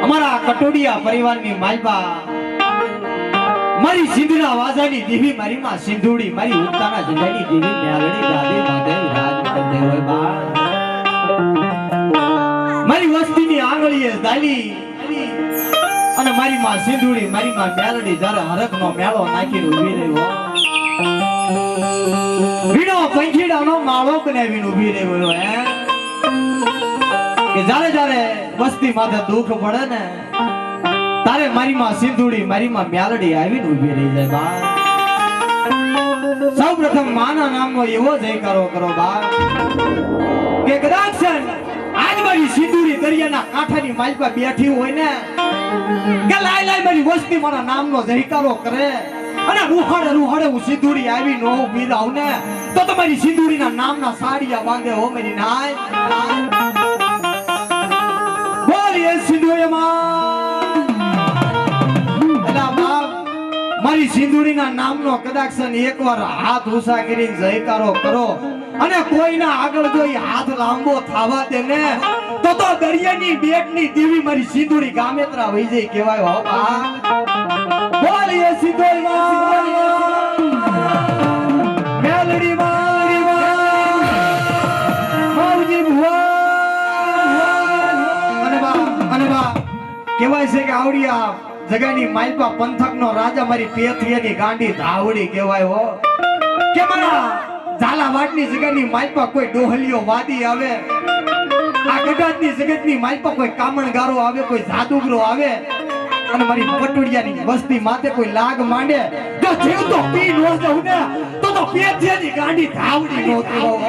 અમારા કટોડિયા પરિવારની માલબા મારી સિંધના વાજાની દેવી મારી માં સિંધુડી મારી ઉગતાના ઝંડાની દેવી મ્યાલડી દાદી મહાદેવ રાજ દેવય બાળ મારી વસ્તીની આંગળીએ ઝાલી અને મારી માં સિંધુડી મારી માં મ્યાલડી જ્યારે હરખનો મેળો નાખીને ઊભી રહ્યો વીણો પંખીડાનો માળો બનાવીને ઊભી રહ્યો હે કે જ્યારે જ્યારે વસ્તી માથે દુઃખ પડે ને તારે મારી માં સિંધુડી મારી માં મ્યાલડી આવીને ઊભી રહી જાય બા સૌપ્રથમ માના નામનો એવો જયકારો કરો બા કે કદાચ આજ મારી સિંધુડી દરિયાના કાંઠાની માલપા બેઠી હોય ને કે લાય લાય મારી વસ્તી મારા નામનો જયકારો કરે અને રૂહાડે રૂહાડે હું સિંધુડી આવી નો ઊભી રહું ને તો તમારી સિંધુડીના નામના સાડિયા બાંધે હો મારી નાય બોલીએ સિંધુડી મારી સિંધુડીના નામનો કદાચ એકવાર હાથ ઊંચા કરીને જયકારો કરો અને કોઈના આગળ જોઈ હાથ લાંબો થાવા દે ને તો દરિયાની બેટની દેવી મારી સિંધુડી ગામેત્રા વઈ જાય કહેવાય હો બા બોલીએ સિંધુડી મેલડી મારી મૌજી ભુવન અને બા કહેવાય છે કે આવડિયા જગાની માલપા પંથકનો રાજા મારી પેથિયાની ગાંડી ધાવડી કહેવાય હો કે મારા ઝાલાવાડની જગાની માલપા કોઈ ડોહલીઓ વાદી આવે આ ગડાતની જગતની માલપા કોઈ કામણગારો આવે કોઈ જાદુગરો આવે અને મારી પટોડિયાની વસ્તી માથે કોઈ લાગ માંડે જો જીવ તો પી નો જાઉં ને તો પેથિયાની ગાંડી ધાવડી નો થાવ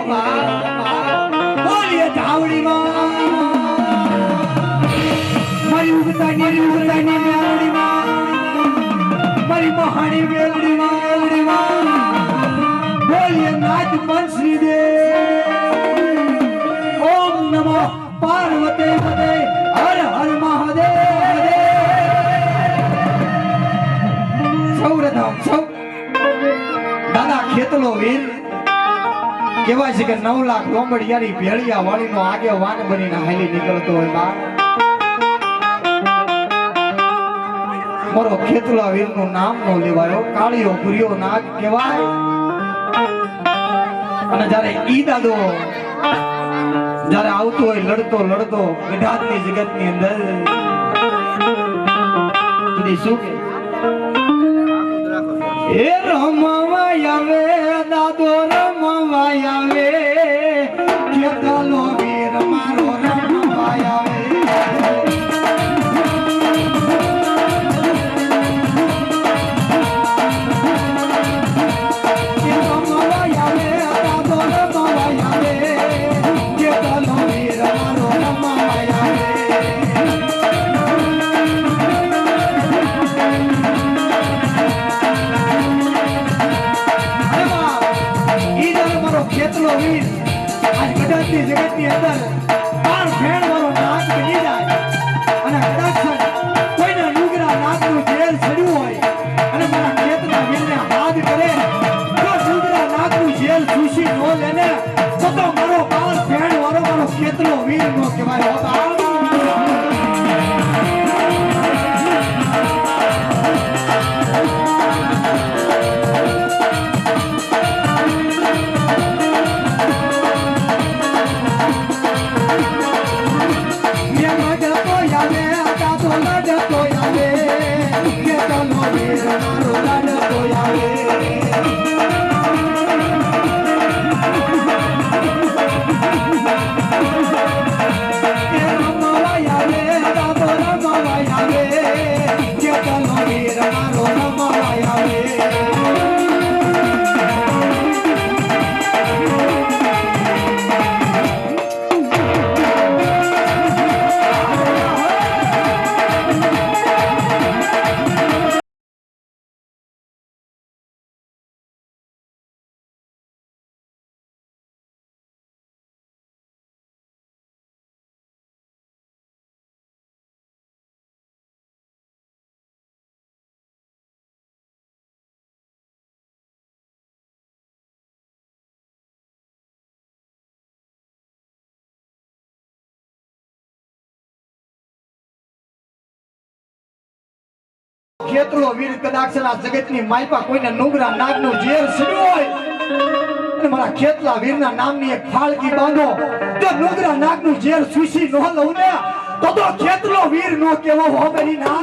બોલીએ ધાવડી માં મારી ઉગતાની મેલડી માં મારી મહાણી મેલડી માં બોલીએ નાથ બંસરી દે ઓમ નમો પાર્વતી પતે હર હર મહાદેવ સૌરધામ સૌ દાદા ખેતલો વીર કહેવાય છે કે 9 લાખ લોંબડિયારી ભેળિયા વાળીનો આગેવાન બનીને હાલી નીકળતો હોય બા મારો ખેતલા વીર નું નામ નો લેવાયો કાળિયો ગુરિયો નાગ કહેવાય અને જ્યારે ઈ દાદો જ્યારે આવતો હોય લડતો લડતો ગઢાતની જગતની અંદર તું શું કે એ રમવા આવે દાદો રમવા આવે ખેતલો વીર મારો રમવા આવે ખેતલો વીર આજ ગઢાતની જગતની અંદર બાર ફેણ વાળો નાગ બની જાય અને કદાચ કોઈના નુગરા નાગનું ઝેર ચડ્યું હોય અને મારા ખેતના વીરને હાથ કરે જો નુગરા નાગનું ઝેર ચૂસી ન લે ને તો મારો બાર ફેણ વાળો મારો ખેતલો વીર નો કહેવાય હોતા ખેતરો વીર કદાચ આ જગતની માલપા કોઈને નુગરા નાગનું ઝેર સડ્યો હોય અને મારા ખેતલા વીરના નામની એક ફાળકી બાંધો તો નુગરા નાગનું ઝેર સુસી ન લઉં ને તો ખેતલો વીર નો કેવો હોબરી ના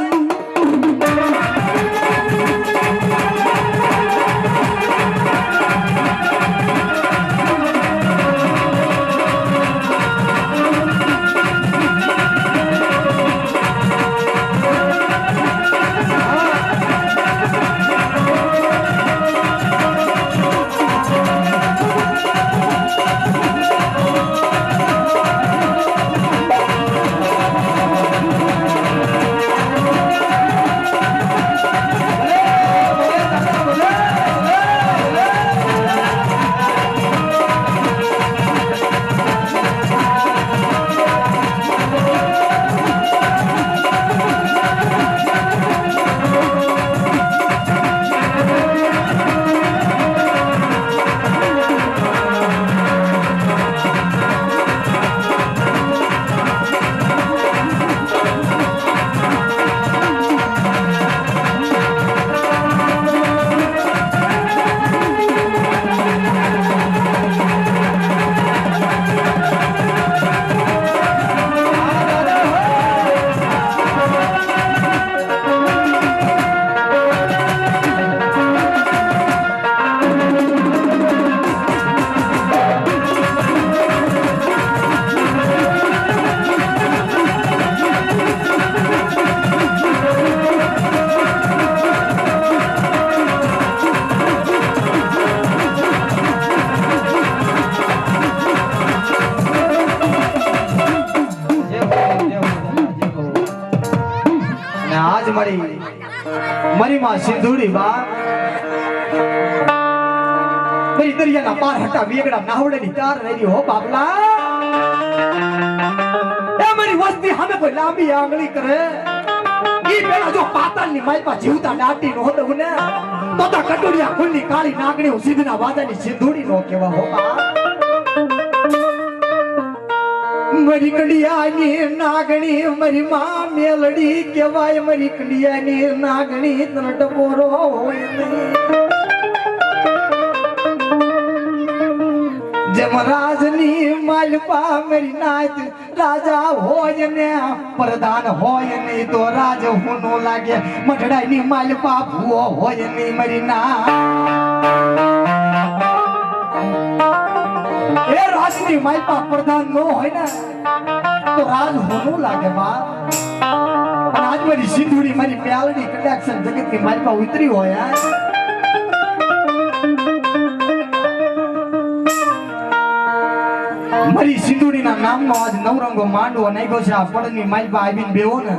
મારી માં સિંધુડી બા મારી દરિયાના પાર હટા વેગડા નાવડેની તાર રહી હો બાબલા એ મારી વસ્તી સામે કોઈ લાંબી આંગળી કરે ઈ પેલા જો પાતાળની માલપા જીવતા દાટી નો દઉં ને તો કટોરિયા ખુલ્લી કાળી નાગણી હું સીધના વાદાની સિંધુડી નો કેવા હો બા મરી કડિયાની નાગણી મરી માં મેલડી કેવાય મરી કડિયાની નાગણી તન ટપોરો હોય જેમ રાજની માલપા મરી નાચ રાજા હોય ને પ્રધાન હોય ને તો રાજ હું નો લાગે મઠડાઈની માલપા ભૂવો હોય ને મરી ના એ રાજની માલપા પ્રધાન નો હોય ને તો રાજ હોનું લાગે બા અને આજ મારી સિંધુડી મારી પ્યાલડી કડાક્ષણ જગતની માલપા ઉતરી હોય મારી સિંધુડીના નામનો આજ નવરંગો માંડવો નાખ્યો છે આ પડની માલપા આવીને બેવો ને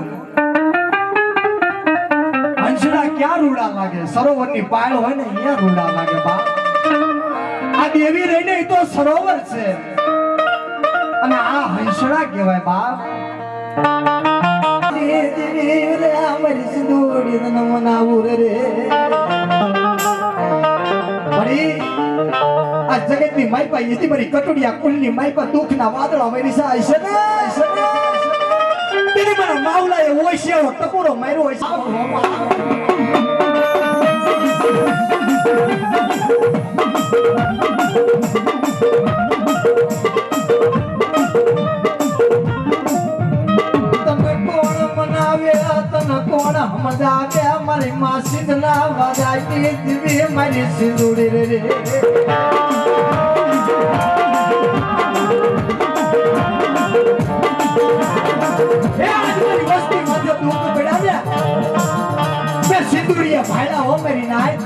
હંસડા ક્યાં રૂડા લાગે સરોવરની પાળ હોય ને અહીંયા રૂડા લાગે બા આ દેવી રહીને એ તો સરોવર છે અને આ હંસડા કહેવાય બાપ મારી સિંધુડી તને મનાવું રે મારી આ જગતની માલપા એથી મારી કટોડિયા કુલની માલપા દુઃખના વાદળા વરી જાય છે ને તેની મને માવલાએ ઓશિયાળો ટકોરો માર્યો હોય મજાકે મારી માં સિંધના વાજાતી દીવી મારી સિંધુડી રે એ આજની વસ્તી મધ્ય દુઃખ પડાવ્યા મે સિંધુડીએ ભાઈલા હો મારી નાય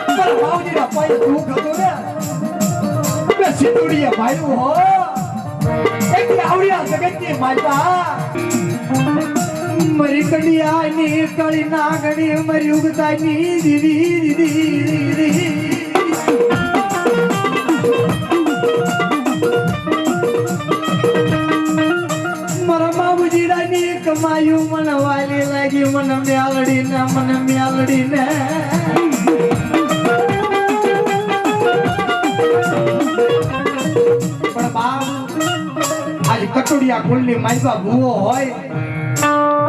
પર બાવજીના પાય દુઃખ હતું ને મે સિંધુડીએ ભાઈલું હો એક આવડિયા જગતની માલપા મરી કડિયાની કળી નાગણી મરી ઉગતાની દીદી મારા બાબુજીડાની કમાયું મને વાલી લાગી મને મેલડી ને પણ બાપ આજ કટોડિયા કુલની માલપા ભૂવો હોય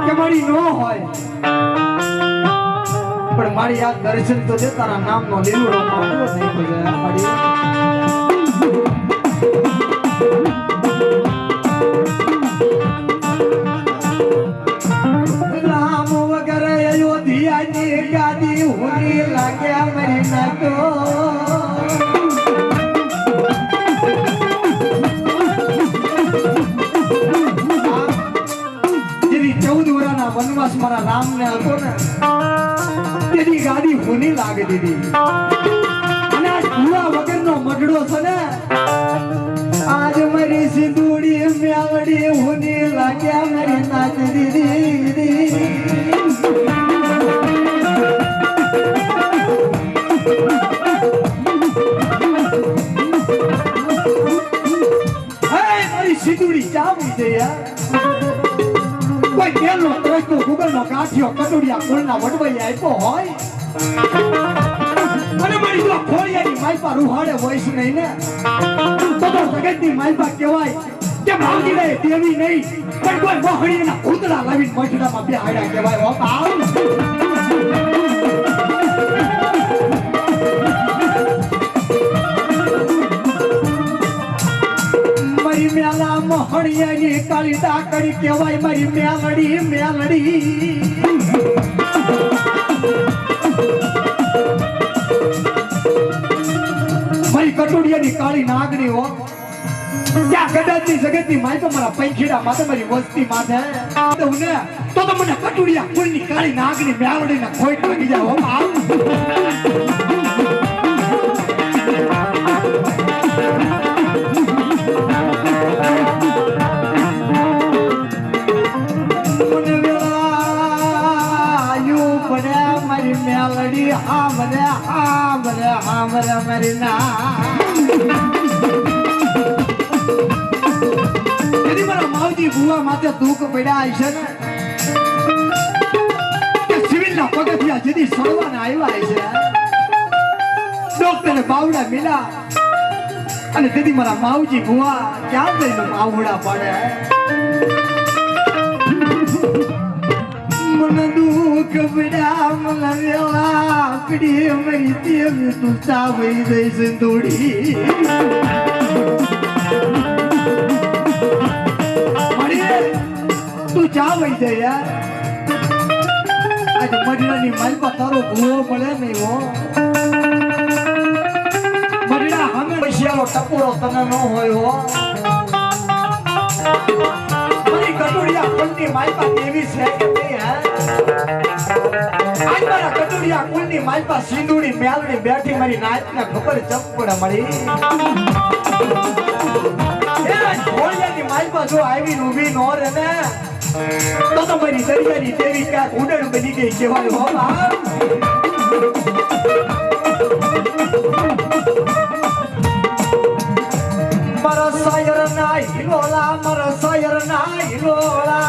કે મારી નો હોય પણ મારી આ દર્શન તો દે તારા નામનો લીલુડો માંડવો નહીં પડે મારી રામ વગર અયોધ્યાની ગાદી હુરી લાગ્યા મરી નાતો વનવાસ મારા રામ ને હતો ને તેની ગાડી હોની લાગે દીધી અને આ ભૂવા વગરનો મગડો છે ને આજ મારી સિંદૂડી મેવડી હોની લાગ્યા મારી નાચ દીધી મારી સિંદૂડી ચાવી દે યાર કોઈ તેલનો ત્રસ્તો ગુગલનો કાઠિયો કટોડિયા કુળના વડવાઈ આપ્યો હોય અને મારી જો ખોળિયાની માલપા રૂહાડે હોય છે નહીં ને તો જગતની માલપા કહેવાય કે ભાવજીને દેવી નહીં પણ કોઈ મોહણીના ભૂતડા લાવીને મઠડામાં બેહાડ્યા કહેવાય હો બાપ મારી મેલા મોહણિયાની કાળી ડાકડી કહેવાય મારી મેલડી મેલડી મારી કટોડિયાની કાળી નાગણી હો ત્યાં ગડાની જગતની માય તો મારા પંખીડા માથે મારી વસ્તી માથે તો ને તો મને કટોડિયા કુળની કાળી નાગણી મેલડીના ખોટ લાગી જાય હો આવ મેલડી હામરે મારી ના એની મારા માવજી ભુવા માથે દુઃખ પડ્યા છે ને કે સિવિલના પગથિયા જેથી સળવાના આવ્યા છે ડોક્ટરે બાવડા મિલા અને તેથી મારા માવજી ભુવા ક્યાં જઈને માવડા પડે मन दुख बड़ा मन वेला पड़ी मरी तेम तू चावई दे सिंदूड़ी मरी तू चावई दे यार आज मडरानी मालपा तारो भूવો મળે નહીં હો મડરા હમે પૈસાનો ટપુરો તને ન હોય હો મરી કટોડિયા કુલની માલપા કેવી છે કે નહીં હે આજ મારા કટોડિયા કુલની માલપા સિંદૂડી મેલડી બેઠી મારી નાચને ખબર ચપપડે મળી એ ઘોડિયાની માલપા જો આવી ઊભી નો રે ને તો મારી દરિયાની દેવી ક્યાંક ઉડણ બની ગઈ કહેવાય હો મારા સાયર ના હિલોલા મારા સાયર ના હિલોલા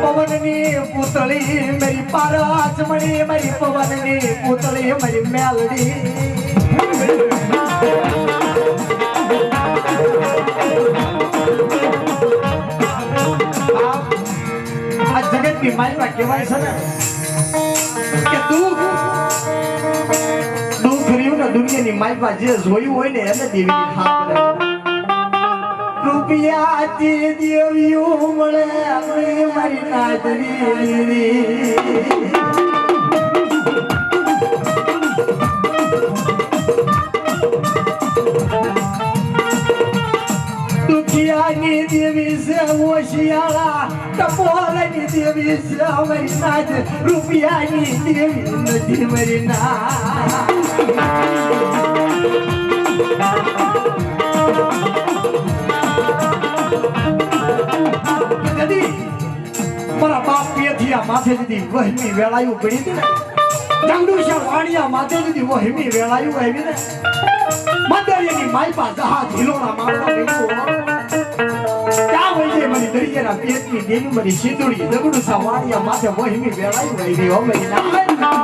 પવનની પૂતળી મેરી પારચમણી મારી પવનની પૂતળી મારી મેલડી આ જગતની માલમાં કહેવાય છે ને કે દુઃખ રહ્યું ને દુનિયાની માલમાં જે જોયું હોય ને એને દેવી ખાતર રૂપિયા તે દેવીઓ મળે મારી નાચરી દુખિયાની દેવી છે ઓશિયાળા ટપોરાની દેવી છે મારી નાચ રૂપિયાની દેવી નથી મારી મારા બાપ પેથિયા માથે જતી વહેમી વેળાયું પડી હતી ને જંગડુશા વાણિયા માથે જતી વહેમી વેળાયું આવી ને મંદરિયાની માલપા જહા ઢીલોના મારવા બેઠો ક્યાં હોય છે મારી દરિયાના પેટની દેવી મારી સિંદૂડી જંગડુશા વાણિયા માથે વહેમી વેળાયું આવી હો મારી ના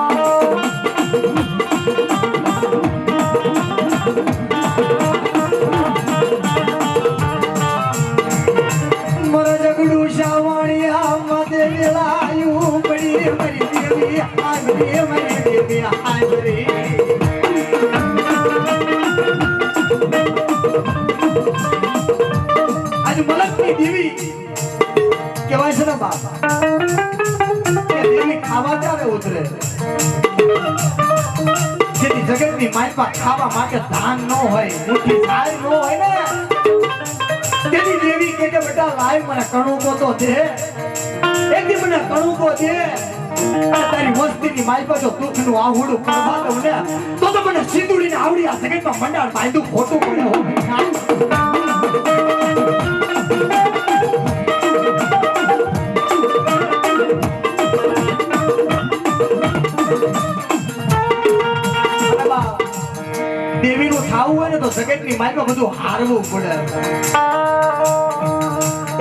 માલપા ખાવા માટે ધાન ન હોય મુઠ્ઠી દાળ ન હોય ને તેની દેવી કે બેટા લાય મને કણુકો તો દે એક દી મને કણુકો દે તારી વસ્તીની માલપા જો દુઃખનું આહુડું કરવા દઉં ને તો મને સિંદુડીને આવડી આ જગતમાં મંડાણ બાંધું ખોટું પડે હો દેવીનું થાવું હોય ને તો જગતની માલપા બધું હારવું પડે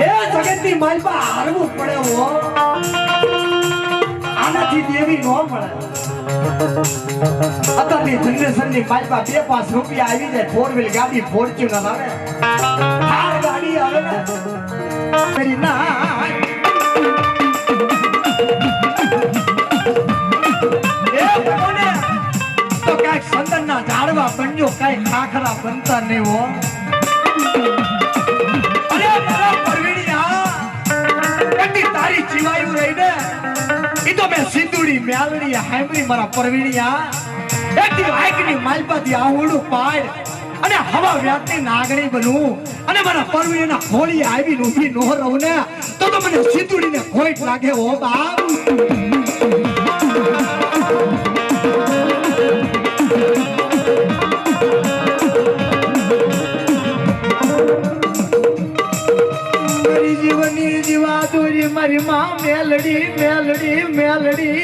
એ જગતની માલપા હારવું પડે હો આનાથી દેવી ન મળે અત્યારની જનરેશનની માલપા 2-5 રૂપિયા આવી જાય 4 વ્હીલ ગાડી ફોર્ચ્યુનર આવે થાર ગાડી આવે ને મેરી ના સંતનના ઝાડવા બન્યો કઈ ખાખરા બનતા નહીં હો અરે મારા પરવીણિયા કેટલી તારી જીવાયું રહી ને ઈ તો મેં સિંદુડી મેલડી હાંભળી મારા પરવીણિયા એકથી વાયકની માલપાથી આહુડું પાડ અને હવા વ્યાતની નાગણી બનું અને મારા પરવીણિયાના ખોળી આવી ઊભી ન રહું ને તો મને સિંદુડીને ખોટ લાગે હો બાપ મારી માં મેલડી મેલડી મેલડી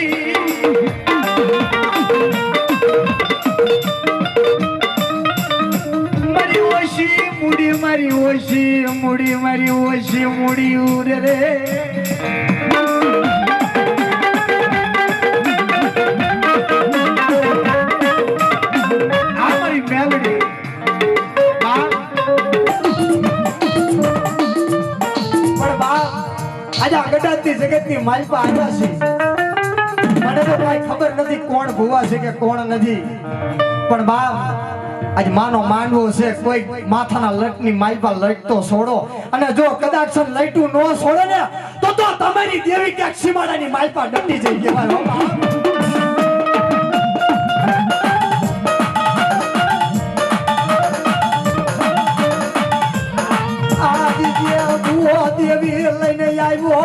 મારી ઓશી મુડી મારી ઓશી મુડી મારી ઓશી મુડી ઉરે રે આ મારી મેલડી આજા ગડાતી જગતની માલપા આજા છે મને તો કઈ ખબર નથી કોણ ભુવા છે કે કોણ નથી પણ બાપ આજ માનો માનવો છે કોઈ માથાના લટની માલપા લટતો છોડો અને જો કદાચ લટું ન છોડે ને તો તમારી દેવી ક્યાંક સીમાડાની માલપા ડટી જઈ કહેવાય હો બાપ દેવી લઈને આવ્યો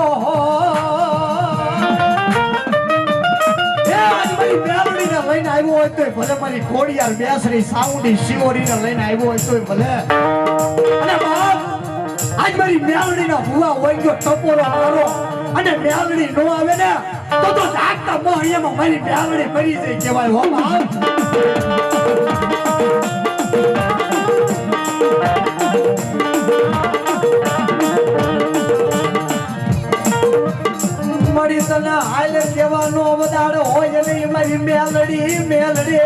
મેલડીને લઈને આવ્યો હોય તો ભલે મારી ખોડિયાર બેસરી સાઉન્ડી શિવોરીને લઈને આવ્યો હોય તો ભલે અને બાપ આજ મારી મેલડીના ભૂવા હોય ગયો ટપોરો મારો અને મેલડી નો આવે ને તો જાગતા મોહિયામાં મારી મેલડી મરી જાય કહેવાય હો બાપ મારી તને હાલ કેવાનો વધારો હોય નહીં મારી મેલડી મેલડી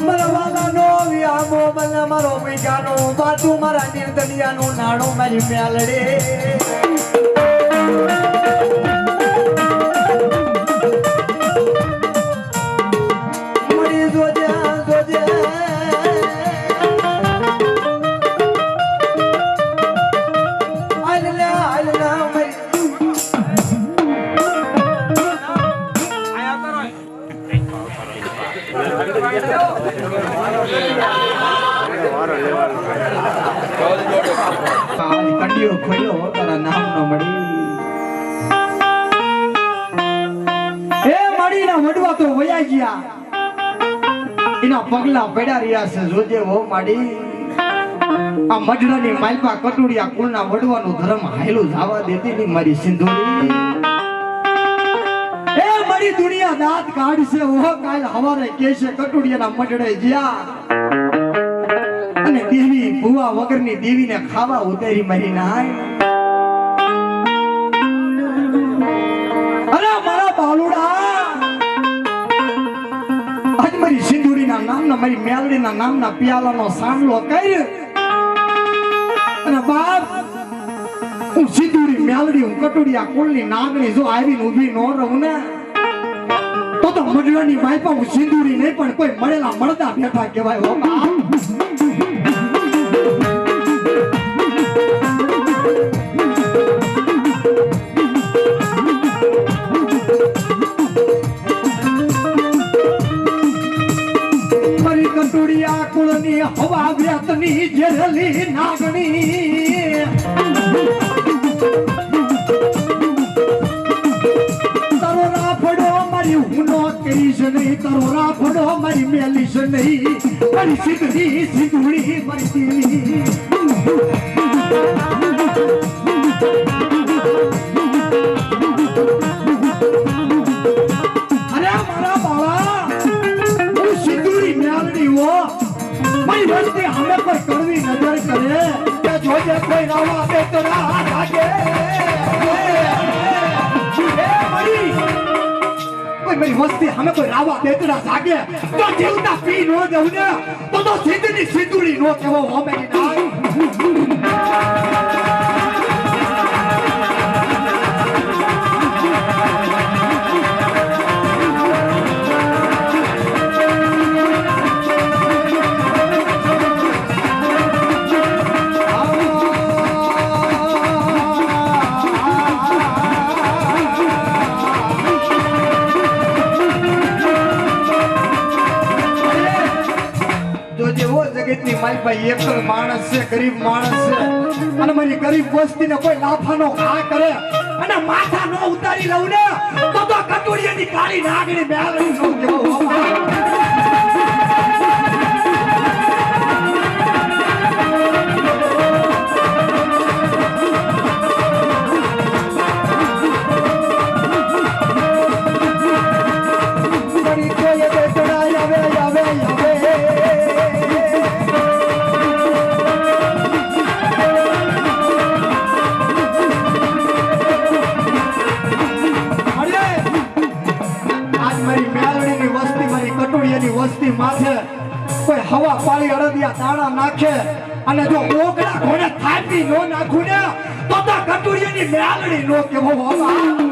મારા વાગાનો વ્યામો મને મારો મિગાનો બાટુ મારા નિર્દલિયાનું નાણું મારી મેલડી મરી જોજે જોજે કંડીઓ ખોલ્યો તારા નામ નો મળી એ મળીના વડવા તો વયા ગયા એના પગલા પડ્યા રહ્યા છે જોજે હો માડી આ મઢડાની માલપા કટુડિયા કુળના વડવાનું ધર્મ હાયલું જાવા દેતી ની મારી સિંધુડી એ મારી દુનિયા દાંત કાઢશે ઓ કાલ હવારે કેશે કટુડિયાના મઢડે જ્યા અને દેવી ભુવા વગરની દેવીને ખાવા ઉતારી મારી નાય અરે મારા બાલુડા આજ મારી સિંધુડીના નામના મારી મેલડીના નામના પિયાલાનો સામલો કર્યો અને બાપ હું સિંધુડી મેલડી હું કટુડિયા કુળની નાગણી જો આવીને ઊભી ન રહું ને તો મઢડાની માયપા હું સિંધુડી નહીં પણ કોઈ મળેલા મળદા બેઠા કહેવાય હો બાપ હવા વ્યાતની જેરલી નાગણી તારો રાફડો મારી હું નો કરીશ નહીં તારો રાફડો મારી મેલીશ નહીં મારી સીધડી સીધુડી મારી દીવી મારી હમે કોઈ કડવી નજર કરે કે જોજે કોઈ રાવા દે તો રાહ લાગે મારી વસ્તી હમે કોઈ રાવા દે તો રાહ લાગે તો જીવતા પી નો જવું ને તો સીધની સીધુડી નો કેવો હોમે ના મારી ભાઈ એક માણસ છે ગરીબ માણસ છે અને મારી ગરીબ વસ્તીને કોઈ લાફાનો ઘા કરે અને માથા નો ઉતારી લઉં ને તો કટોરીયાની કાળી નાગણી મેળવી નો કેવો વસ્તી માથે કોઈ હવા પાળી અડદિયા દાણા નાખે અને જો ઓગળા ઘોડે થાપી નો નાખું ને તો કટુરીયાની મેલડી નો કેવો હોવા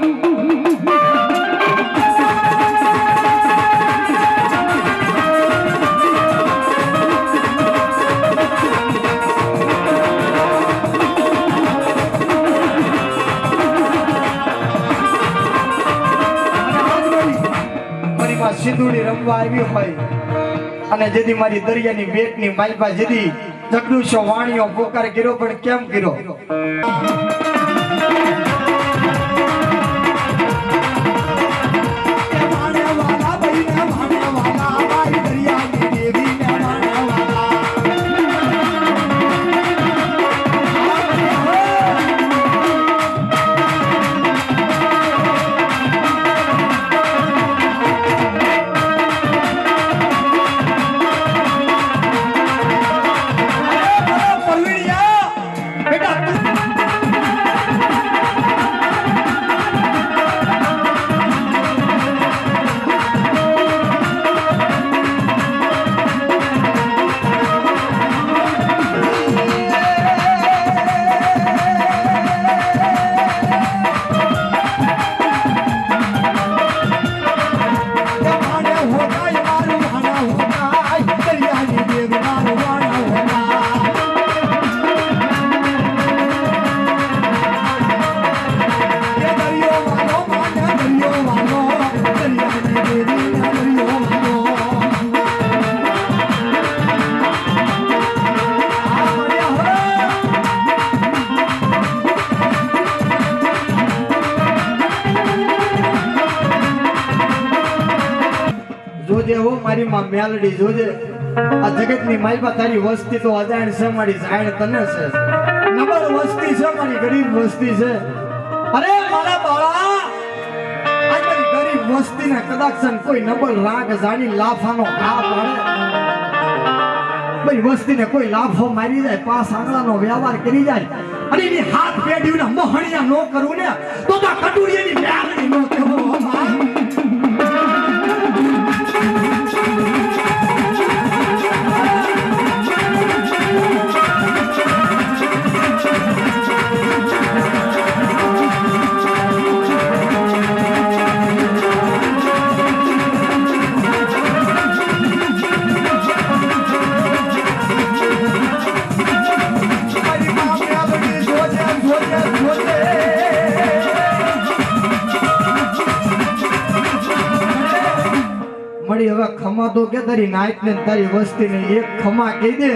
સિંદુડી રમવા આવી હોય અને જેથી મારી દરિયાની બેટની માલપા જેથી જગડુશો વાણીઓ પોકાર કર્યો પણ કેમ કર્યો જોજે હો મારી માં મેલડી જોજે આ જગતની માલપા તારી વસ્તી તો અજાણ છે મારી જાણ તને છે નંબર વસ્તી છે મારી ગરીબ વસ્તી છે અરે મારા બાળા આજ મારી ગરીબ વસ્તીને કદાચ કોઈ નબળ રાગ જાણી લાફાનો ઘા પાડે ભાઈ વસ્તીને કોઈ લાફો મારી જાય પાસ આંગળાનો વ્યવહાર કરી જાય અને એની હાથ પેઢીઓને મોહણિયા નો કરું ને તો કટુરીયાની મેલડી નો કેવો મળી હવે ખમા તો કે તારી નાઈટ ને તારી વસ્તી ને એક ખમા કહી દે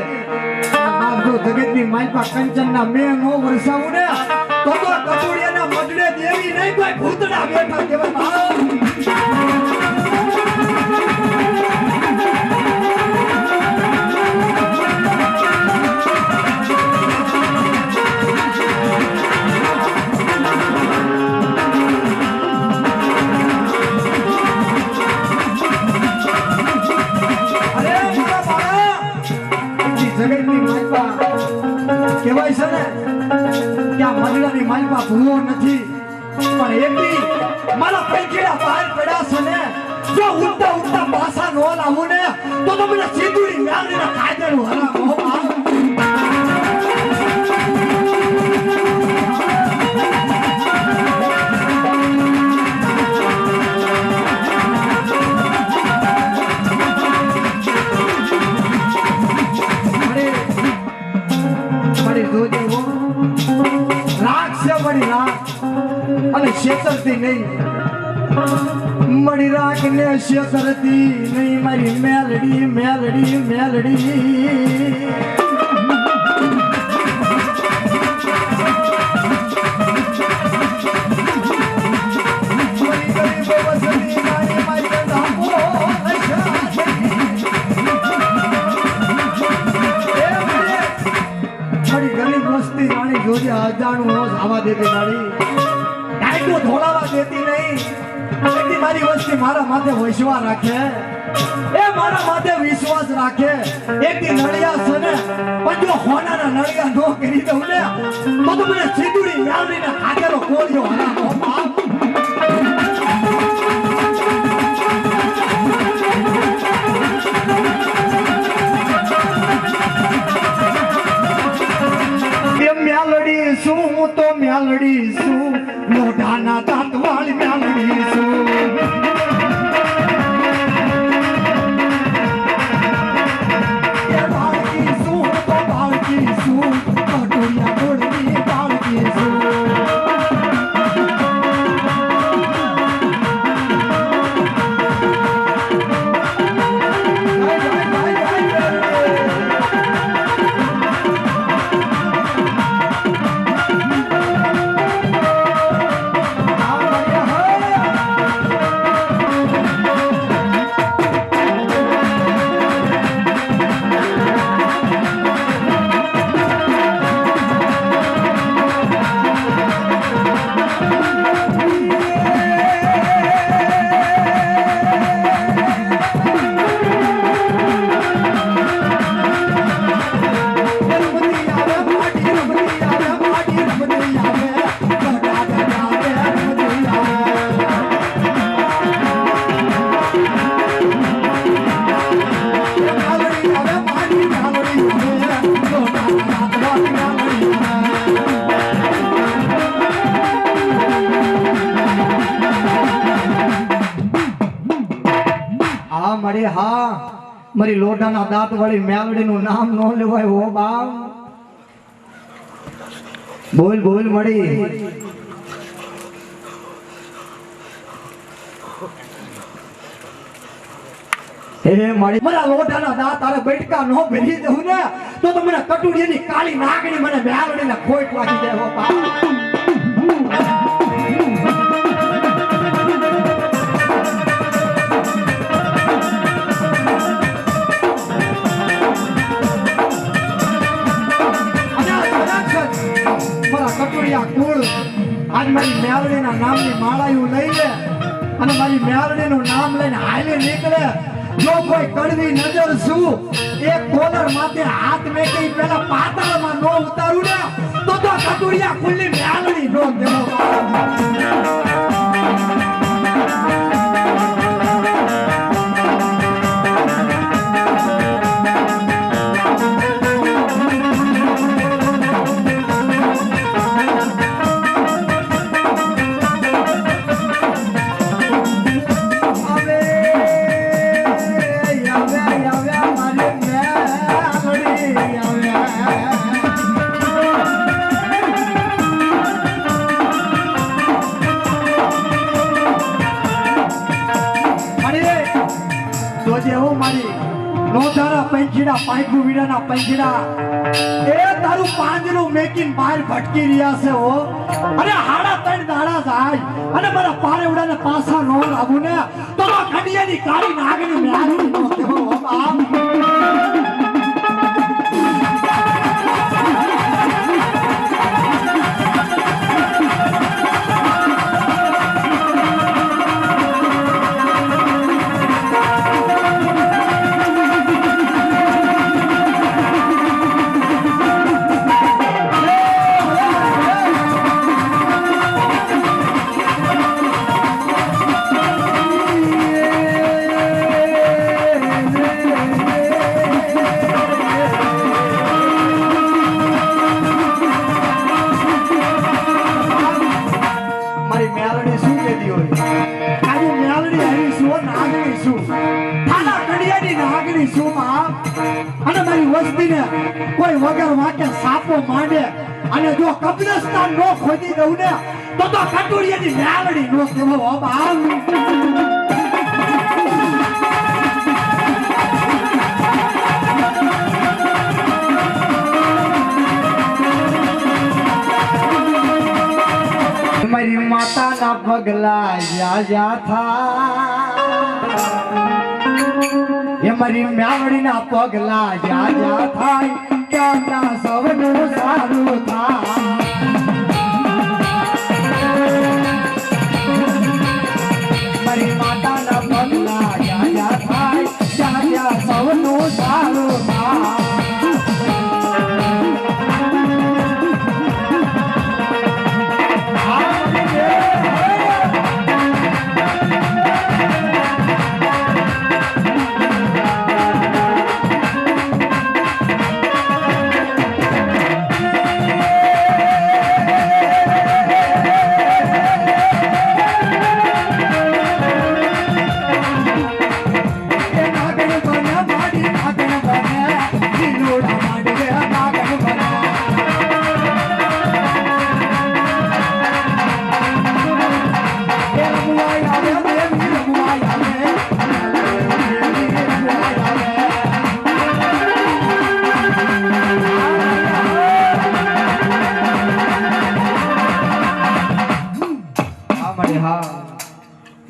બાપ જો જગતની માલપા કંચનના મે નો વરસાવું ને તો કટોડિયાના મગડે દેવી નહીં કોઈ ભૂતડા બેઠા કેવા બાપ કહેવાય છે ને કે આ મજડાની માલમાં ભૂવો નથી પણ એકલી મારા પૈકેડા બહાર પડ્યા છે ને જો ઉડતા ઉડતા પાછા નો લાવું ને તો મને સીધુડી મ્યાલડીના કાયદાનું હરામ હો અને શેતરતી નહીં મળી રાખ ને શેતરતી નહીં મારી મેલડી મેલડી મેલડી અજાણું હોશ આવા દેતી મારી ડાયકો ધોળાવા દેતી નહીં એટલી મારી વસ્તી મારા માથે વિશ્વાસ રાખે એ મારા માથે વિશ્વાસ રાખે એકથી નળિયા છે ને પણ જો હોનાના નળિયા નો કરી દઉં ને તો મને સીધુડી મ્યાલડીના ખાતેનો કોળિયો હરામ હો બાપ મ્યાલડી શું હું તો મ્યાલડી શું લોઢાના દાંત વાળી મ્યાલડી શું બાળકી શું તો બાળકી શું કટોરિયા દોડની બાળકી શું મારી લોઢાના દાંત વાળી મેલડીનું નામ નો લેવાય ઓ બાપ બોલ બોલ મળી હે મારી મારા લોઢાના દાંત તારે બેઠકા નો ભરી દઉં ને તો મને કટુડીની કાળી નાગણી મને મેલડીને ખોટ વાગી જાય ઓ બાપ આજ મારી મેલડીના નામની માળાયું લઈ લે અને મારી મેલડીનું નામ લઈને હાલે નીકળે જો કોઈ કડવી નજર શું એક કોલર માથે હાથ મેકી પેલા પાતાળમાં નો ઉતારું ને તો કટુરિયા ખુલ્લી મેલડી નો દેવો જોજે હો મારી નોધારા પંખીડા પાઇપુ વીડાના પંખીડા એ તારું પાંજરું મેકીન બહાર ભટકી રહ્યા છે હો અરે હાડા ત્રણ દાડા જાય અને મારા પારેવડાને પાછા નો લાવું ને તો આ કડિયાની કાળી નાગની મ્યારી નો કેવો બાપ કોઈ વગર વાકે સાપો માંડે અને જો કબ્રસ્તાન નો ખોદી દઉં ને તો કટોરિયાની મેલડી નો કેવો બાપ મારી માતાના પગલા યા થા એ મારી મ્યાવડીના પગલા જા થાય ત્યાં સૌનું સારું થાય મારી માતાના પગલા જા થાય ત્યાં સૌનું સારું થાય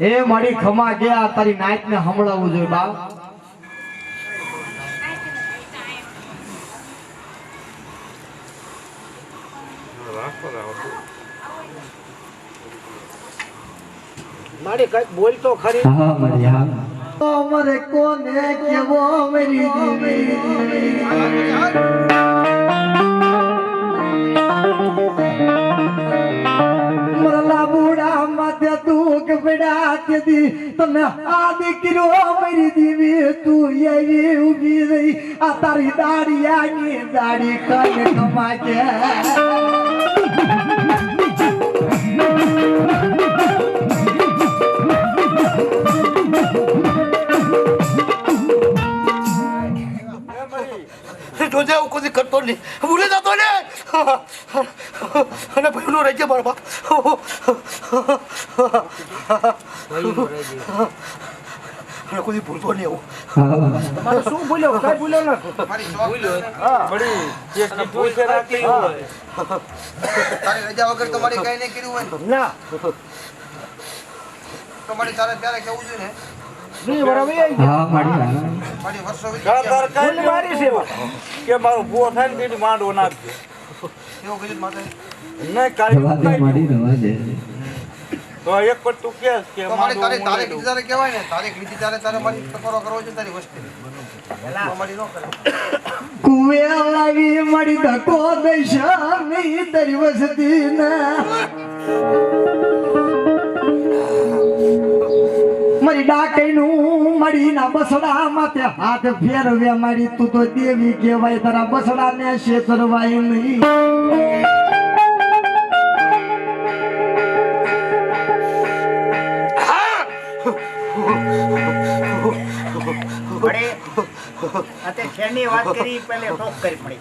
એ મારી ખમા ગયા તારી નાઈટ ને હમણાવું જોઈએ બા મારી કઈક બોલ તો ખરી હા મારી હા અમારે કોને કેવો મેરી દીવી મરલા બુડા માથે તું કપડા કેદી તને આ દીકરો મેરી દીવી તું એવી ઊભી રહી આ તારી દાડિયાની દાડી કને કમા કે જોજે હું કોઈ કરતો નહીં ભૂલે જતો ને અને ભાઈનો રહી ગયા મારા બાપ અને કોઈ ભૂલતો નહીં એવું તમારે શું ભૂલ્યો કઈ ભૂલ્યો ના તારી રજા વગર તમારે કઈ નહીં કર્યું હોય ના તમારે તારે ત્યારે કેવું જોઈએ ને હા મારી મારી વર્ષો મારી છે કે મારો ભૂવો થાય ને તેથી માંડવો નાખજો એવું કીધું માતા નહીં કાઢી મારી રવા દે તો એક પર તું કે તારે તારે કીધી તારે કહેવાય ને તારે કીધી તારે તારે મારી ટકોરો કરવો છે તારી વસ્તી મારી ન કરે કુવે લાવી મારી ધકો દઈશ નહીં તારી વસતી ના મારી ડાકઈનું મારી ના બસડા માથે હાથ ફેરવે મારી તું તો દેવી કહેવાય તારા બસડા ને શેતરવાય નહીં અતે ખેની વાત કરી પહેલે ટોક કરી પડી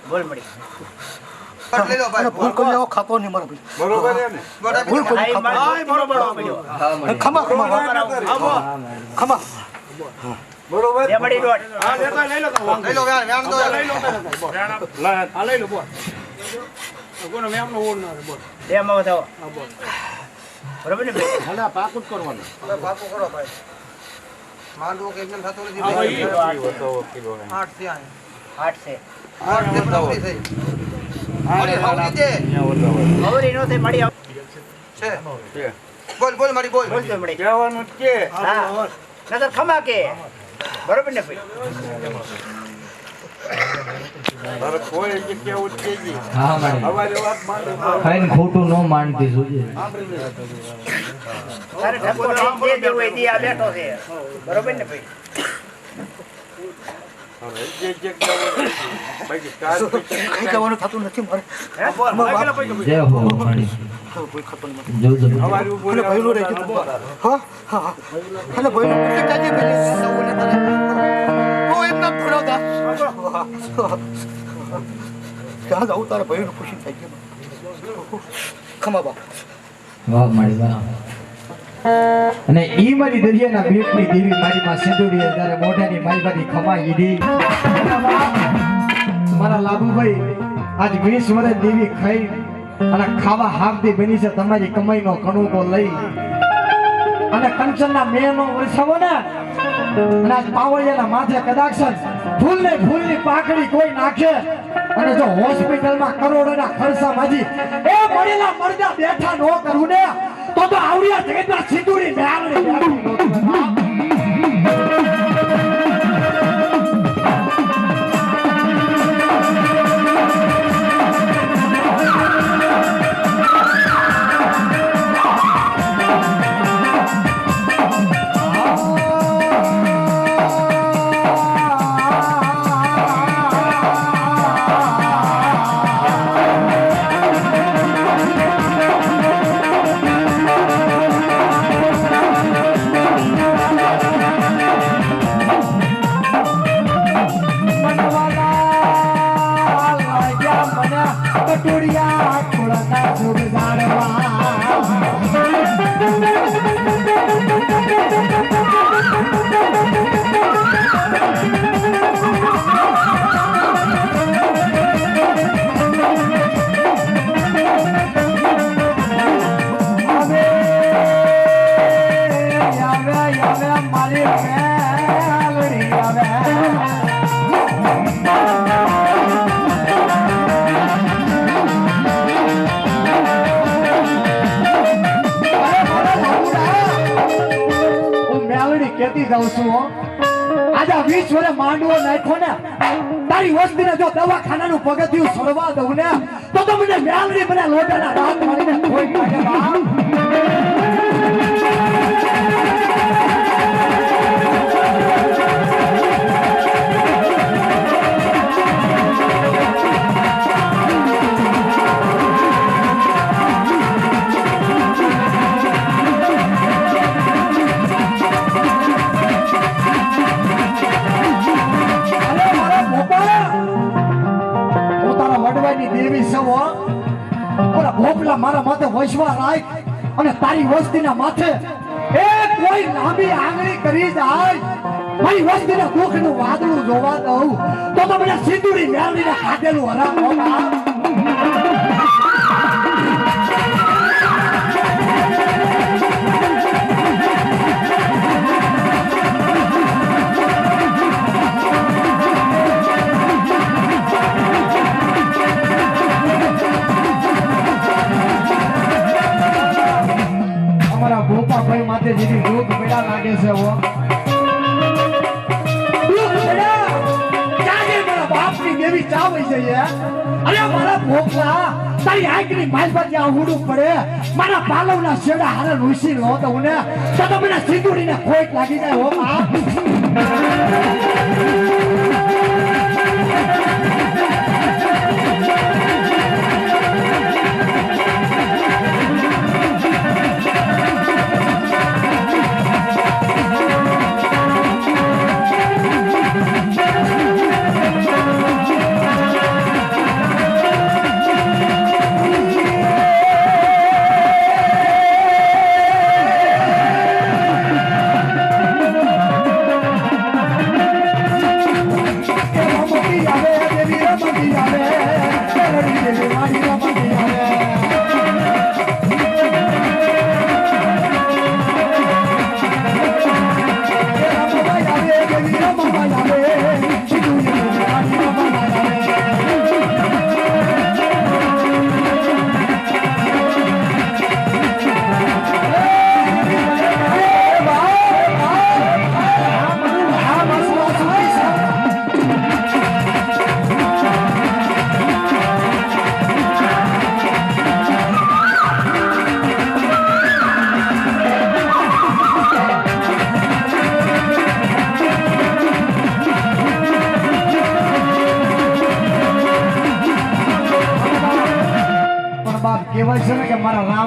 બોલ મળી કટ લઈ લો ભાઈ. ભૂલ કરી આવો ખાતો નહીં મારા ભાઈ બરોબર ભૂલ કરી ભાઈ, ખાતો મારે બરોબર પડ્યો. ખમા ખમા ખમા બે મળી દોઢ. લઈ લો વ્યાણ વ્યાણ દો બે માં વધાવો. બરોબર ને ભાઈ? હવે પાકું કરો ભાઈ. માંડવો કે એકદમ થતું નથી ભાઈ. 8 થયા. 8 છે. 8 થી પૂરી થઈ. મળી હવની દે ખબર નો થઈ મળી છે. બોલ બોલ મારી બોલ. બોલતો મળી. હા. નતર ખમા કે. બરોબર ને ભાઈ? હા મારી ખાઈને ખોટું ન માનતી જોઈએ તારે ઠપકો લઈને જે દેવું હોય તે આ બેઠો છે. બરોબર ને ભાઈ? કઈ જવાનું થતું નથી મારે જય હો મારી કોઈ ખાતો નહીં જોજો અને ભાઈનું રહી ગયું હા હા હા અને ભાઈનું એટલે કાજે પેલી સૌને તને ઓ એમ ના ભણાવતા ક્યાં જાઉં તારા ભાઈનું ખુશી થઈ ગયું ખમા બા વાહ મારી વાહ અને ઈ મારી દરિયાના બેટની દેવી મારી માં સિંદુરી ત્યારે મોઢાની માલબાની ખમાઈ દીધી મારા લાભુભાઈ આજ 20 વર્ષ દેવી ખાઈ અને ખાવા હાફથી બની છે તમારી કમાઈનો કણુકો લઈ અને કંચનના મેનો વરસાવો ને અને આજ પાવળિયાના માથે કદાચ ફૂલની પાકડી કોઈ નાખે અને જો હોસ્પિટલમાં કરોડોના ખર્ચામાંથી એ મળેલા મરદા બેઠા ન કરું ને તો આવડિયા જગતના સિંદુરી મેળવી કેતી જાઉં છું આજે 20 વર્ષ માંડવો નાખ્યો ને તારી વસ્તીને જો દવાખાનાનું પગથિયું છોડવા દઉં ને તો મને મેલડી મને લોટાના રાત મારીને કોઈ કાઢે બાપ દેવી સવો ઓલા ભોપલા મારા માથે વૈશ્વા રાખ અને તારી વસ્તીના માથે એ કોઈ લાંબી આંગળી કરી જાય મારી વસ્તીના દુઃખનું વાદળું જોવા દઉં તો મને સિંદુરી મેળવીને ખાધેલું હરામ ભાઈ માથે જેની રોગ પેડા લાગે છે હો બાપની દેવી ચાવી જઈએ અરે મારા ભોપલા તારી આંખની માલ પર જ્યાં ઉડું પડે મારા પાલવના શેડા હારે રૂસી લો તો ને તો મને સિંદુરીને ખોટ લાગી જાય હો બાપ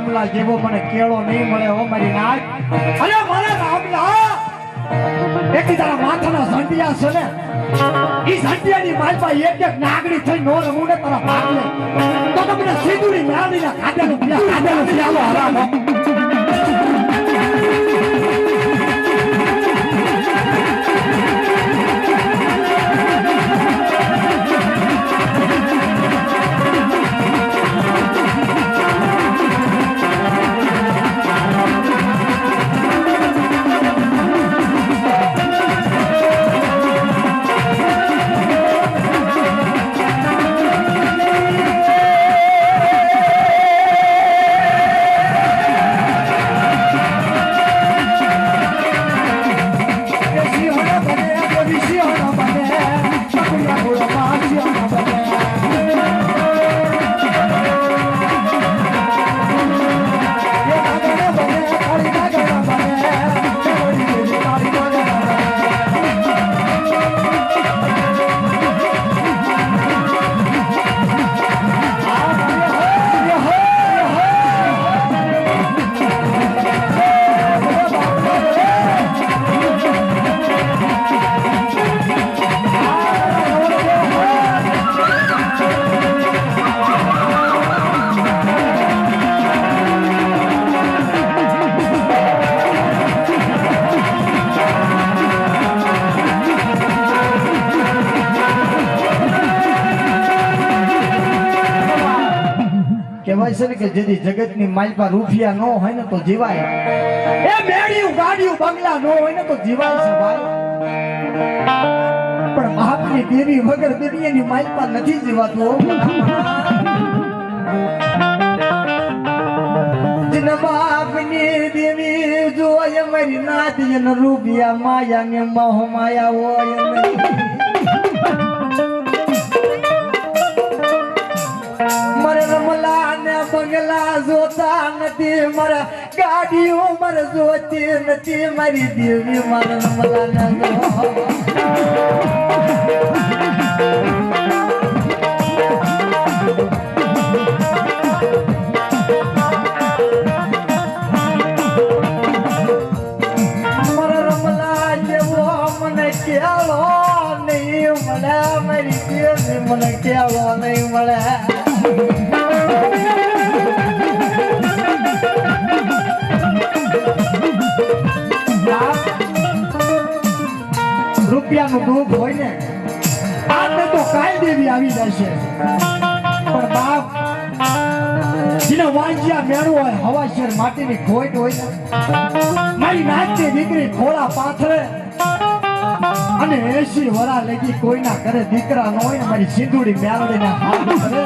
રામલા જેવો મને કેળો નહીં મળે હો મારી નાક. અરે મારા રામલા એક તારા માથાના ઝંડિયા છે ને ઈ ઝંડિયાની માલપા એક એક નાગડી થઈ નો રમું ને તારા ભાગલે તો તમને સીધુડી નાડીના ખાધેલું પ્યાલો હરામ હો. કહેવાય છે ને કે જેથી જગતની માલપા રૂપિયા ન હોય ને તો જીવાય. એ મેડિયું ગાડિયું બંગલા ન હોય ને તો જીવાય છે ભાઈ. પણ બાપની દેવી વગર દુનિયાની માલપા નથી જીવાતું હો. જન બાપની દેવી જોય મારી નાતી ને રૂપિયા માયા ને મોહ માયા હોય મારે રમલા ને બંગલા જોતા નથી મારા ગાડીઓ મારે જોતી નથી મારી દેવી મારા રમલા ને મારા રમલા જેવો મને કેળો નહીં મળે મારી દેવી મને કેળો નહીં મળે. રૂપિયાનું દુઃખ હોય ને આને તો કાલ દેવી આવી જશે પણ બાપ જેને વાંજ્યા મેળવું હોય હવા શેર માટીની ખોટ હોય ને મારી નાચની દીકરી ખોળા પાથરે અને 80 વરા લગી કોઈના ઘરે દીકરા ન હોય ને મારી સિંધુડી મેળવીને હાથ કરે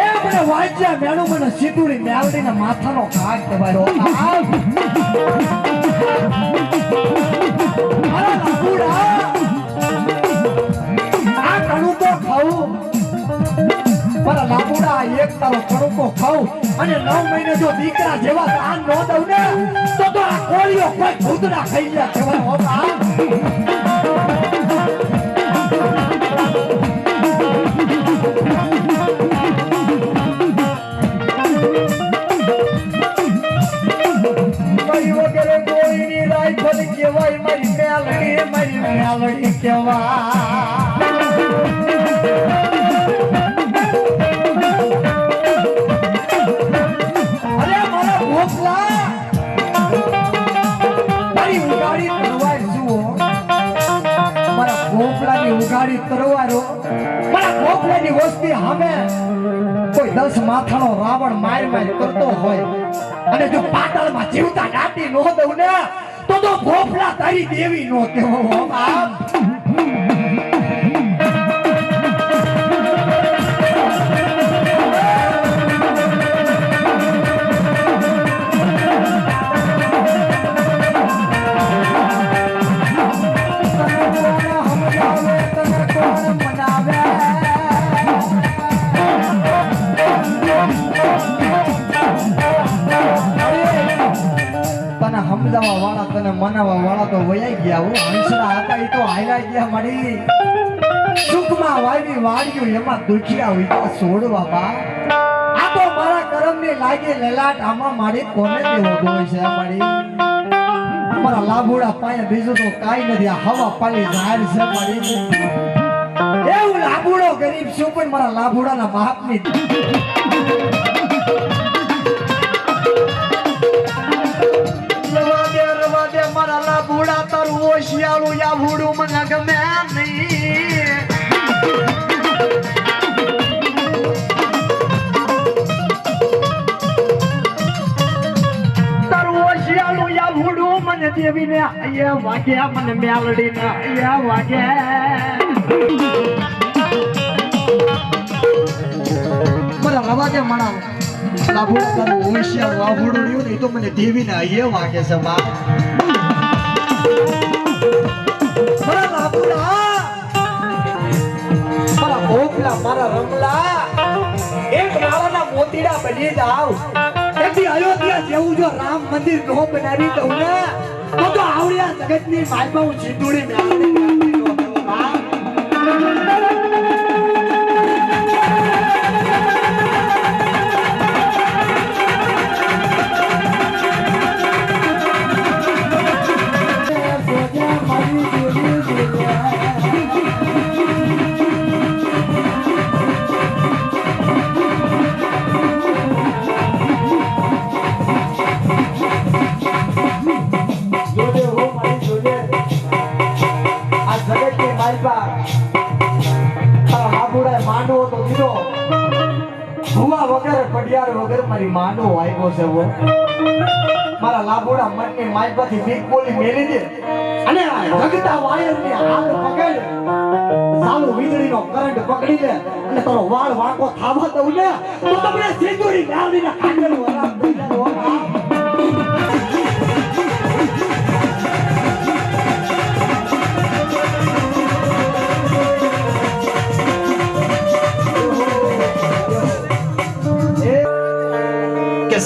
એ મને વાંજ્યા મેળવું મને સિંધુડી મેળવીને માથાનો ઘાટ દબાયો. આ કણુકો ખાવું મારા લાબુડા એક તારો કણુકો ખાવું અને 9 મહિને જો દીકરા જેવા દાન ન દઉં ને તો આ કોળીઓ કોઈ ભૂતના ખાઈ ગયા કહેવાય હો બાપ. કેવાય મારી મેલડી કેવાય અરે મારા ભોપલા મારી ઉગાડી તરવાર જુઓ મારા ભોપલાની ઉગાડી તરવારો મારા ભોપલાની વસ્તી સામે કોઈ 10 માથાનો રાવણ માર કરતો હોય અને જો પાતાળમાં જીવતા દાટી નો દઉં ને તો ભોપલા તારી દેવી નો કેવો બાપ. તને સમજાવવા વાળા તને મનાવવા વાળા તો વયા ગયા હો. હંસડા હતા એ તો હાલ્યા ગયા મારી સુખમાં વાવી વાળ્યું એમાં દુખિયા હોય છોડવા બા. આ તો મારા કરમની ની લાગી લેલાટ આમાં મારી કોને દેવો દોય છે મારી મારા લાભુડા પાયે બીજું તો કાઈ નથી આ હવા પાલી જાહેર છે મારી એવું લાભુડો ગરીબ છું પણ મારા લાભુડાના બાપની રવા દે મારા લાભુડા તારું ઓશિયાળું યાભુડું મને ગમે નહીં મને દેવીને અહીંયા વાગ્યા મને મેલડીને અહીંયા વાગ્યા મને રવા દે મારા લાભુડા તારું હોશિયાર વાભુડું રહ્યું ને તો મને દેવીને અહીંયા વાગે છે બા મારા લાભુડા મારા ભોપલા મારા રમલા એક નાળાના મોતીડા બની જાવ એથી અયોધ્યા જેવું જો રામ મંદિર નો બનાવી દઉં ને તો આવડિયા જગતની માલમાં હું જીતુડી મેળવી મારી માંડવો આવ્યો છે વો મારા લાભોડા મનની માઈપાથી બીક બોલી મેલી દે અને રગતા વાયરની હાલ પકડ સાલું વીજળીનો કરંટ પકડી લે અને તારો વાળ વાંકો થાવા દઉં ને તો તમને સિંદૂરી ડાળીના કાંડનું આરામ થઈ જાય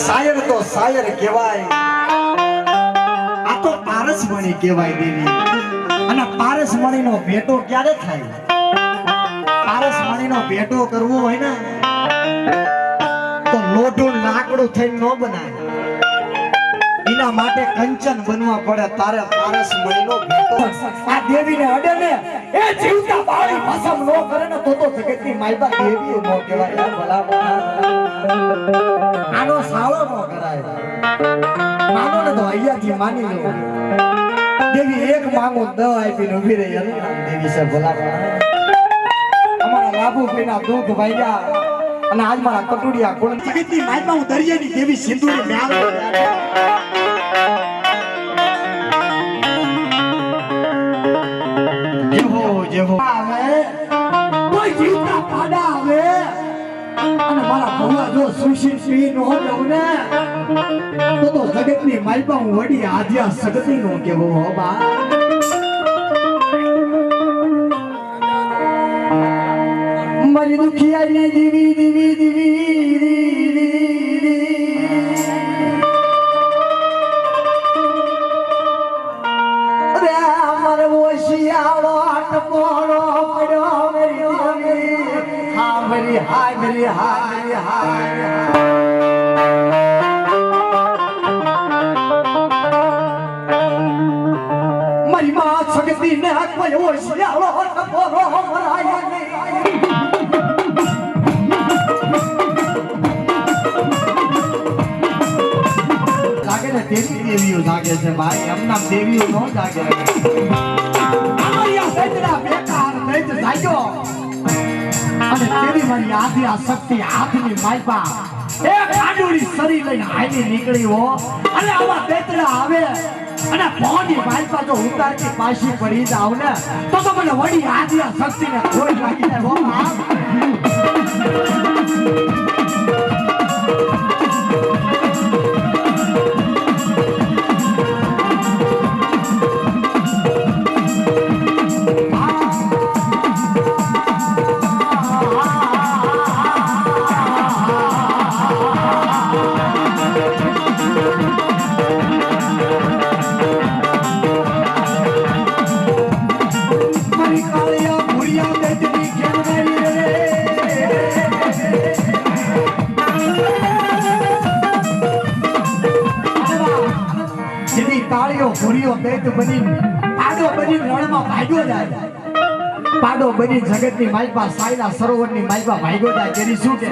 શાયર તો શાયર કહેવાય આ તો પારસમણી કહેવાય દેવી અને પારસમણીનો ભેટો ક્યારે થાય પારસમણીનો ભેટો કરવો હોય ને તો લોઢું લાકડું થઈને ન બનાય એના માટે કંચન બનવા પડે તારે પારસમણીનો ભેટો આ દેવીને અડે ને એ જીવતા બાળી ભસમ ન કરે ને તો જગતની માયબા દેવી ન કહેવાય ભલા આનો સાળો ન કરાય માનો ને તો અહીંયાથી માની લો દેવી એક માંગો દ આપીને ઉભી રહી એનું નામ દેવી છે ભલા અમારા લાભુ ભાઈના દુઃખ ભાગ્યા અને આજ મારા કટુડિયા કોણ જગતની માયમાં હું દરિયાની દેવી સિંધુની મ્યાલ જેવો જેવો આવે કોઈ જીવતા પાડા આવે અને મારા ભગવા જો સુશી પી નો જાવ ને તો જગતની માલપા હું વડી આદ્યા સગતી નો કેવો હો બા મારી દુખિયારી દીવી દીવી દીવી અરે અમારે ઓશિયાળો અટપોળો પડ્યો મેરી હાય મેરી હાય મારી માં સગતી ને કોઈ ઓશિયાળો અટપોળો મરાય લાગે ને તેવી દેવીઓ જાગે છે ભાઈ એમના દેવીઓ નો જાગે અમારી આ સૈતના બેકાર સૈત જાગ્યો અને તેરી મારી આધી આ શક્તિ હાથની માયપા એક આડુડી સરી લઈને હાલી નીકળી હો અને આવા બેતરા આવે અને ભોની માયપા જો ઉતારતી પાછી પડી જાવ ને તો મને વડી આધી આ શક્તિને કોઈ લાગી જાય હો ભૂરીઓ દૈત બની પાડો બની રણમાં ભાગ્યો જાય પાડો બની જગતની માલપા સાયલા સરોવરની માલપા ભાગ્યો જાય તેની શું કે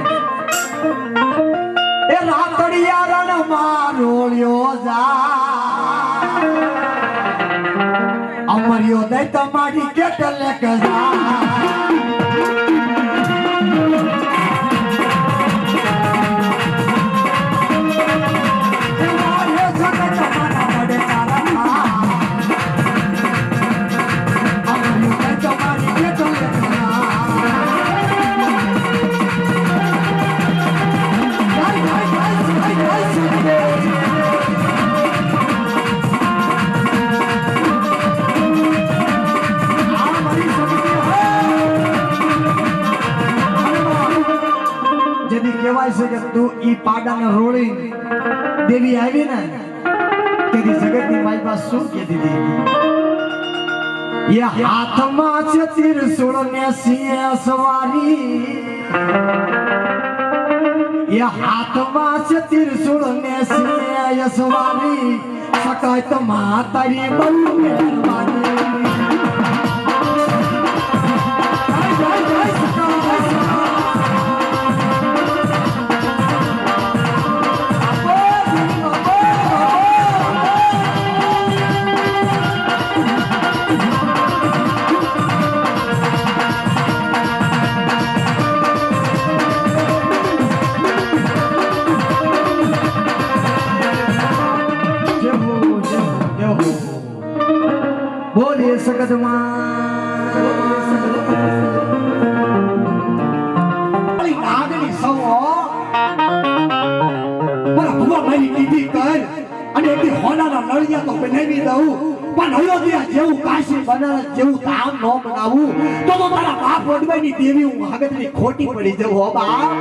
એ રાતડિયા રણમાં રોળ્યો જા અમર્યો દૈત મારી કેટલે કજા કહેવાય છે કે તું ઈ પાડાને રોળી દેવી આવી ને તેની જગતની મારી પાસે શું કહેતી હતી એ હાથમાં છે ત્રિશૂળ ને સિંહ સવારી એ હાથમાં છે ત્રિશૂળ ને સિંહ સવારી સકાય તો માતારી બહુ મહેરબાની બોલે સગદમાં નાગની સૌ મારા ભુવા મારી કીધી કર અને એથી હોનાના નળિયા તો બનાવી દઉં પણ અયોધ્યા જેવું કાશી બનારસ જેવું ધામ ન બનાવું તો તારા બાપ વડવાની દેવી હું હગતની ખોટી પડી જવું હો બાપ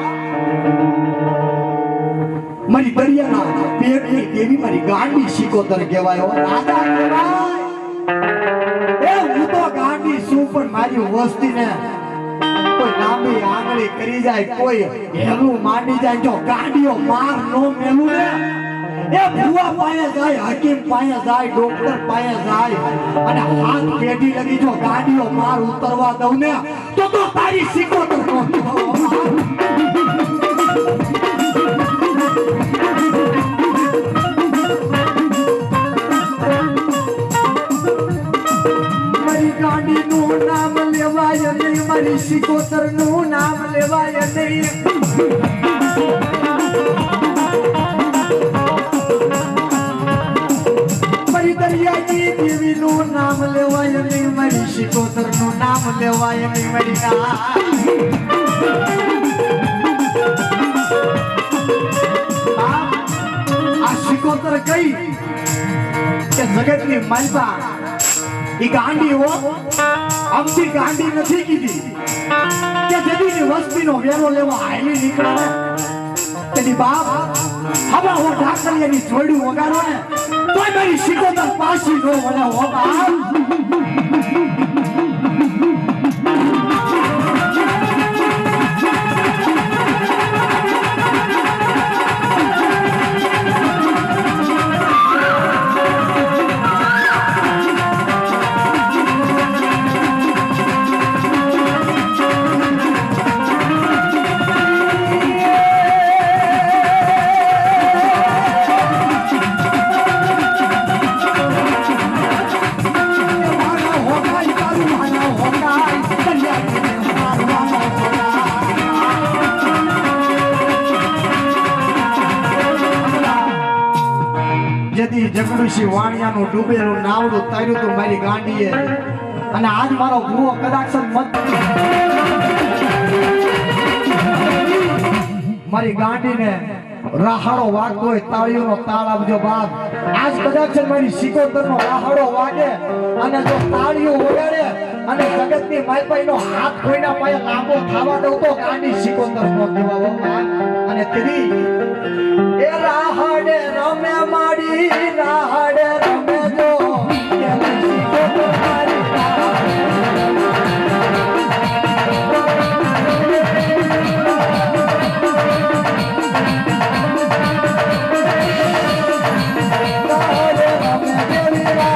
મારી દરિયાના પેટની દેવી મારી ગાંડી શિકોતર કહેવાય હો રાજા કહેવાય એ હું તો ગાંડી છું પણ મારી વસ્તીને કોઈ લાંબી આંગળી કરી જાય કોઈ હેલું માંડી જાય જો ગાંડીઓ માર નો મેલું ને એ ભુવા પાયે જાય હકીમ પાયે જાય ડોક્ટર પાયે જાય અને હાથ પેઢી લગી જો ગાંડીઓ માર ઉતરવા દઉં ને તો તારી શિકોતર નો મારી શિકોતર નું નામ લેવાય નહીં મારી દરિયાની દેવી નું નામ લેવાય નહીં મારી શિકોતર નું નામ લેવાય નહીં મારી આ શિકોતર કઈ કે જગતની માલપા ઈ ગાંડી હો અમથી ગાંડી નથી કીધી કે જેની વસ્તીનો વેરો લેવા હાલી નીકળે તેની બાપ હવે હું ઢાકલિયાની જોડ્યું વગાડો ને તોય મારી શિકોતર પાછી નો વળે હો બાપ જગડુશી વાણિયાનું ડૂબેલું નાવડું તાર્યું તું મારી ગાંડીએ અને આજ મારો ભૂવો કદાચ મારી ગાંડીને રાહાડો વાગતો હોય તાળીઓનો તાળ આપજો બાપ આજ કદાચ મારી શિકોતરનો રાહાડો વાગે અને જો તાળીઓ વગાડે અને જગતની માલપાઈનો હાથ કોઈના પાયે લાંબો થવા દઉં તો ગાંડી શિકોતરનો કહેવાવો અને તેરી એ રાહાડે રમે માડી રાહાડે રમે જો શિકોતર મારી રાહાડે રમે દેવી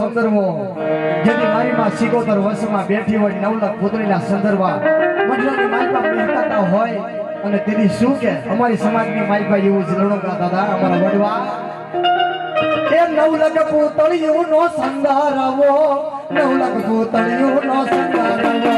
સંદર્ભો જેથી મારી માં સિકોતર વર્ષમાં બેઠી હોય 9 લાખ પુત્રીના સંદર્ભા વડલાની માલપા મહેકાતા હોય અને તેની શું કે અમારી સમાજની માલપા એવું ઝીલણો ગાતા હતા અમારા વડવા એ 9 લાખ પુતળીઓનો સંદર્ભો 9 લાખ પુતળીઓનો સંદર્ભો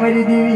મારી દેવી